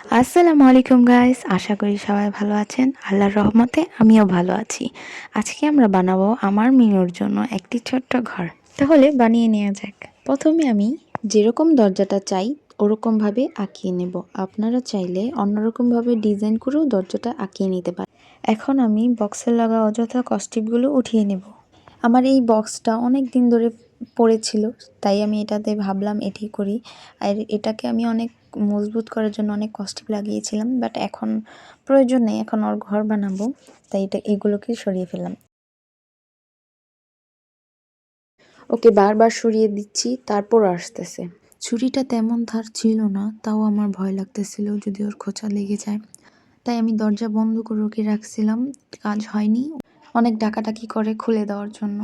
আসসালামু আলাইকুম গাইস, আশা করি সবাই ভালো আছেন। আল্লাহর রহমতে আমিও ভালো আছি। আজকে আমরা বানাবো আমার মিনুর জন্য একটি ছোট্ট ঘর। তাহলে বানিয়ে নেওয়া যাক। প্রথমে আমি যেরকম দরজাটা চাই ওরকমভাবে আঁকিয়ে নেব। আপনারা চাইলে অন্যরকমভাবে ডিজাইন করেও দরজাটা আঁকিয়ে নিতে পারেন। এখন আমি বক্সের লাগা অযথা কস্টিপগুলো উঠিয়ে নেব। আমার এই বক্সটা অনেক দিন ধরে পড়েছিল, তাই আমি এটাতে ভাবলাম এটি করি। আর এটাকে আমি অনেক মজবুত করার জন্য অনেক কস্টিপ লাগিয়েছিলাম, বাট এখন প্রয়োজন নেই, এখন ওর ঘর বানাবো, তাই এগুলোকে সরিয়ে ফেললাম। ওকে বারবার সরিয়ে দিচ্ছি, তারপর আসতেছে। ছুরিটা তেমন ধার ছিল না, তাও আমার ভয় লাগতেছিল যদি ওর খোঁচা লেগে যায়, তাই আমি দরজা বন্ধ করে ওকে রাখছিলাম। কাজ হয়নি, অনেক ডাকাডাকি করে খুলে দেওয়ার জন্য।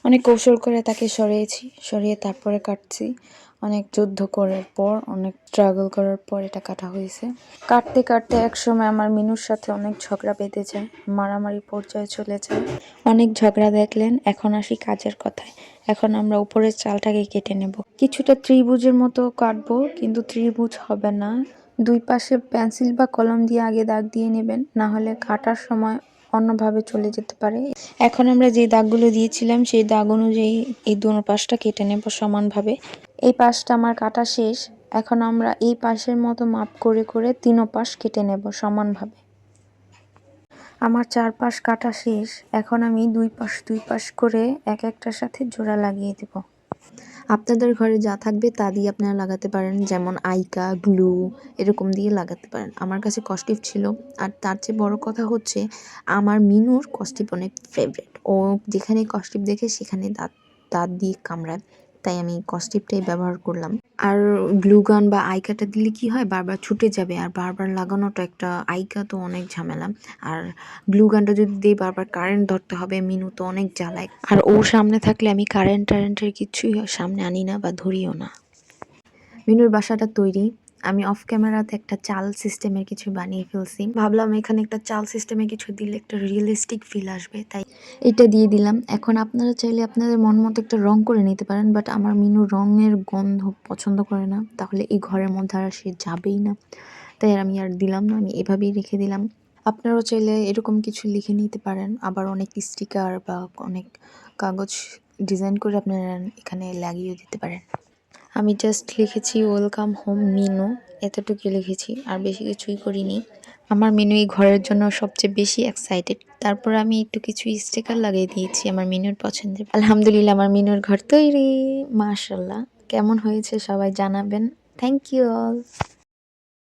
অনেক কৌশল করে তাকে সরিয়ে তারপরে কাটছি। অনেক যুদ্ধ করার পর, অনেক স্ট্রাগল করার পর এটা কাটা হয়েছে। কাটতে কাটতে একসময় আমার মিনুর সাথে অনেক ঝগড়া বেঁধে যায়, মারামারি পর্যায়ে চলে যায়। অনেক ঝগড়া দেখলেন, এখন আসি কাজের কথায়। এখন আমরা উপরের চালটাকে কেটে নেব। কিছুটা ত্রিভুজের মতো কাটবো, কিন্তু ত্রিভুজ হবে না। দুই পাশে পেন্সিল বা কলম দিয়ে আগে দাগ দিয়ে নেবেন, না হলে কাটার সময় অন্যভাবে চলে যেতে পারে। এখন আমরা যে দাগগুলো দিয়েছিলাম সেই দাগ অনুযায়ী এই দুনো পাশটা কেটে নেব সমানভাবে। এই পাশটা আমার কাটা শেষ। এখন আমরা এই পাশের মতো মাপ করে করে তিনো পাশ কেটে নেব সমানভাবে। আমার চারপাশ কাটা শেষ। এখন আমি দুই পাশ করে এক একটার সাথে জোড়া লাগিয়ে দেব। আপনাদের ঘরে যা থাকবে তা দিয়ে আপনারা লাগাতে পারেন, যেমন আইকা, গ্লু এরকম দিয়ে লাগাতে পারেন। আমার কাছে কস্টিপ ছিল, আর তার চেয়ে বড় কথা হচ্ছে আমার মিনুর কস্টিপ অনেক ফেভারিট। ও যেখানে কস্টিপ দেখে সেখানে দাঁত দাঁত দিয়ে কামড়ায়, তাই আমি কস্টিপটাই ব্যবহার করলাম। আর গ্লু গান বা আইকাটা দিলে কি হয়, বারবার ছুটে যাবে, আর বারবার লাগানোটা একটা, আইকা তো অনেক ঝামেলা। আর গ্লু গানটা যদি দিই বারবার কারেন্ট ধরতে হবে, মিনু তো অনেক জ্বালায়। আর ওর সামনে থাকলে আমি কারেন্টের কিছুই সামনে আনি না বা ধরিও না। মিনুর বাসাটা তৈরি। আমি অফ ক্যামেরাতে একটা চাল সিস্টেমের কিছু বানিয়ে ফেলছি। ভাবলাম এখানে একটা চাল সিস্টেমে কিছু দিলে একটা রিয়েলিস্টিক ফিল আসবে, তাই এটা দিয়ে দিলাম। এখন আপনারা চাইলে আপনাদের মন মতো একটা রং করে নিতে পারেন, বাট আমার মিনু রঙের গন্ধ পছন্দ করে না, তাহলে এই ঘরের মধ্যে আর সে যাবেই না, তাই আমি আর দিলাম না, আমি এভাবেই রেখে দিলাম। আপনারাও চাইলে এরকম কিছু লিখে নিতে পারেন, আবার অনেক স্টিকার বা অনেক কাগজ ডিজাইন করে আপনারা এখানে লাগিয়ে দিতে পারেন। আমি জাস্ট লিখেছি ওয়েলকাম হোম মিনু, এতটুকু লিখেছি, আর বেশি কিছুই করিনি। আমার মিনু এই ঘরের জন্য সবচেয়ে বেশি এক্সাইটেড। তারপর আমি একটু কিছু স্টিকার লাগিয়ে দিয়েছি আমার মিনুর পছন্দের। আলহামদুলিল্লাহ, আমার মিনুর ঘর তৈরি। মাশাআল্লাহ, কেমন হয়েছে সবাই জানাবেন। Thank you all.